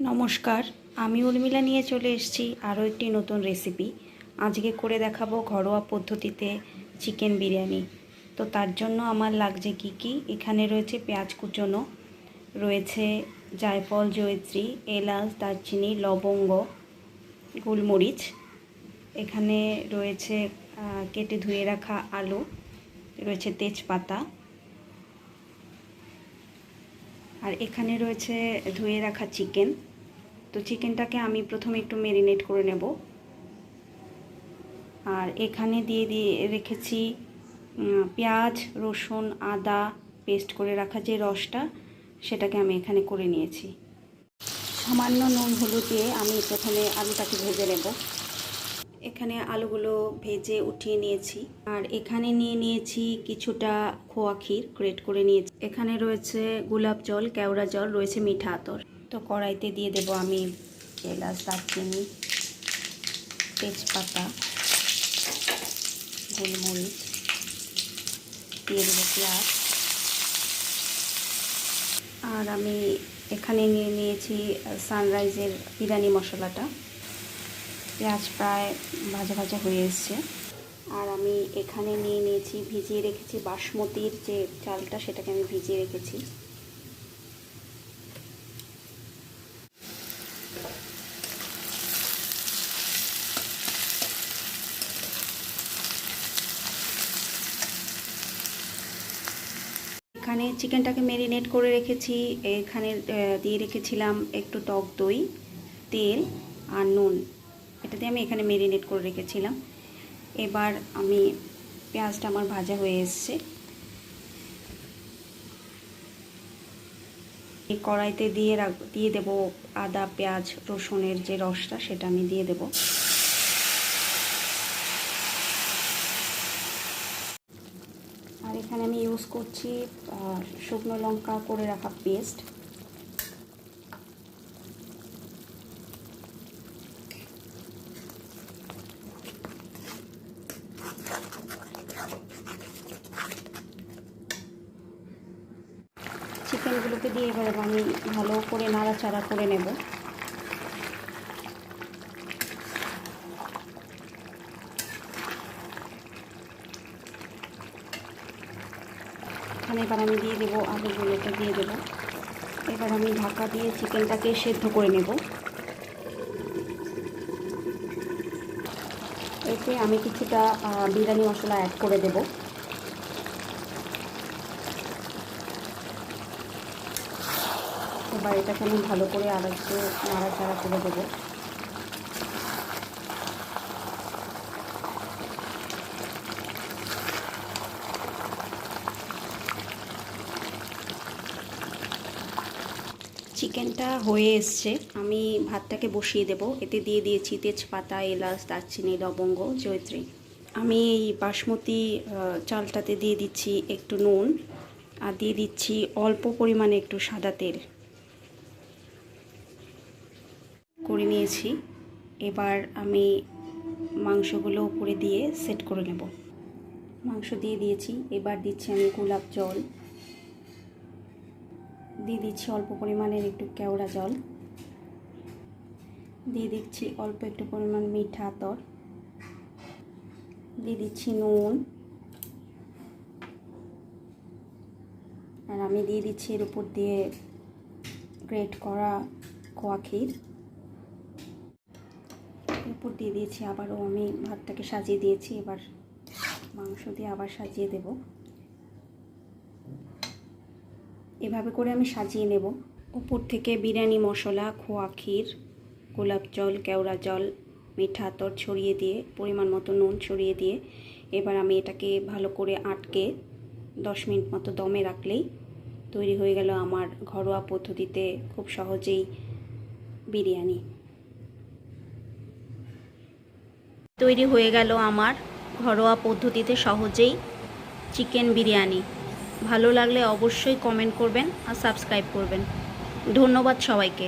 নমস্কার, আমি উর্মিলা নিয়ে চলে এসেছি আরও একটি নতুন রেসিপি। আজকে করে দেখাবো ঘরোয়া পদ্ধতিতে চিকেন বিরিয়ানি। তো তার জন্য আমার লাগছে কি কি, এখানে রয়েছে পেঁয়াজ কুচনো, রয়েছে জায়ফল, জয়িত্রী, এলাচ, দারচিনি, লবঙ্গ, গোলমরিচ। এখানে রয়েছে কেটে ধুয়ে রাখা আলু, রয়েছে তেজপাতা, আর এখানে রয়েছে ধুয়ে রাখা চিকেন। তো চিকেনটাকে আমি প্রথমে একটু ম্যারিনেট করে নেব। আর এখানে দিয়ে রেখেছি পেঁয়াজ, রসুন, আদা পেস্ট করে রাখা যে রসটা, সেটাকে আমি এখানে করে নিয়েছি। সামান্য নুন হলুদ দিয়ে আমি প্রথমে আলুটাকে ভেজে নেব। এখানে আলুগুলো ভেজে উঠিয়ে নিয়েছি। আর এখানে নিয়ে নিয়েছি কিছুটা খোয়া ক্ষীর গ্রেট করে নিয়েছি। এখানে রয়েছে গোলাপ জল, কেওড়া জল, রয়েছে মিঠা আতর। তো কড়াইতে দিয়ে দেব আমি এলাচ, দারচিনি, তেজপাতা, গোলমরিচ, দিয়ে দেবো পেঁয়াজ। আর আমি এখানে নিয়ে নিয়েছি সানরাইজের বিরিয়ানি মশলাটা। পেঁয়াজ প্রায় ভাজা ভাজা হয়ে এসছে। আর আমি এখানে নিয়ে নিয়েছি ভিজিয়ে রেখেছি বাসমতির যে চালটা, সেটাকে আমি ভিজিয়ে রেখেছি। এখানে চিকেনটাকে ম্যারিনেট করে রেখেছি। এখানে দিয়ে রেখেছিলাম একটু টক দই, তেল আর নুন। এটাতে আমি এখানে ম্যারিনেট করে রেখেছিলাম। এবার আমি পেঁয়াজটা আমার ভাজা হয়ে এসছে। এই কড়াইতে দিয়ে দেব আদা, পেঁয়াজ, রসুনের যে রসটা, সেটা আমি দিয়ে দেব। আর এখানে আমি ইউজ করছি শুকনো লঙ্কা করে রাখা পেস্ট। চিকেনগুলোকে দিয়ে এবার আমি ভালো করে নাড়াচাড়া করে নেব। এখানে এবার আমি দিয়ে দেবো আলুগুলোকে দিয়ে দেবো। এবার আমি ঢাকা দিয়ে চিকেনটাকে সেদ্ধ করে নেব। এতে আমি কিছুটা বিরিয়ানি মশলা অ্যাড করে দেব। এবার এটাকে আমি ভালো করে আরেকটু নাড়াচাড়া করে দেবো। চিকেনটা হয়ে এসছে, আমি ভাতটাকে বসিয়ে দেব। এতে দিয়ে দিয়েছি তেজপাতা, এলাচ, দারচিনি, লবঙ্গ, জয়িত্রী। আমি এই বাসমতি চালটাতে দিয়ে দিচ্ছি একটু নুন, আর দিয়ে দিচ্ছি অল্প পরিমাণে একটু সাদা তেল করে নিয়েছি। এবার আমি মাংসগুলো উপরে দিয়ে সেট করে নেব। মাংস দিয়ে দিয়েছি। এবার দিচ্ছি আমি গোলাপ জল, দিয়ে দিচ্ছি অল্প পরিমাণের একটু কেওড়া জল, দিয়ে দিচ্ছি অল্প একটু পরিমাণ মিঠা আতর, দিয়ে দিচ্ছি নুন, আর আমি দিয়ে দিচ্ছি এর উপর দিয়ে গ্রেট করা খোয়া ক্ষীর। এরপর দিয়ে দিয়েছি আবারও আমি ভাতটাকে সাজিয়ে দিয়েছি। এবার মাংস দিয়ে আবার সাজিয়ে দেব। এভাবে করে আমি সাজিয়ে নেব। উপর থেকে বিরিয়ানি মশলা, খোয়া ক্ষীর, গোলাপ জল, কেওড়া জল, মিঠা আতর ছড়িয়ে দিয়ে, পরিমাণ মতো নুন ছড়িয়ে দিয়ে, এবার আমি এটাকে ভালো করে আটকে 10 মিনিট মতো দমে রাখলেই তৈরি হয়ে গেল আমার ঘরোয়া পদ্ধতিতে খুব সহজেই বিরিয়ানি। তৈরি হয়ে গেল আমার ঘরোয়া পদ্ধতিতে সহজেই চিকেন বিরিয়ানি। ভালো লাগলে অবশ্যই কমেন্ট করবেন আর সাবস্ক্রাইব করবেন। ধন্যবাদ সবাইকে।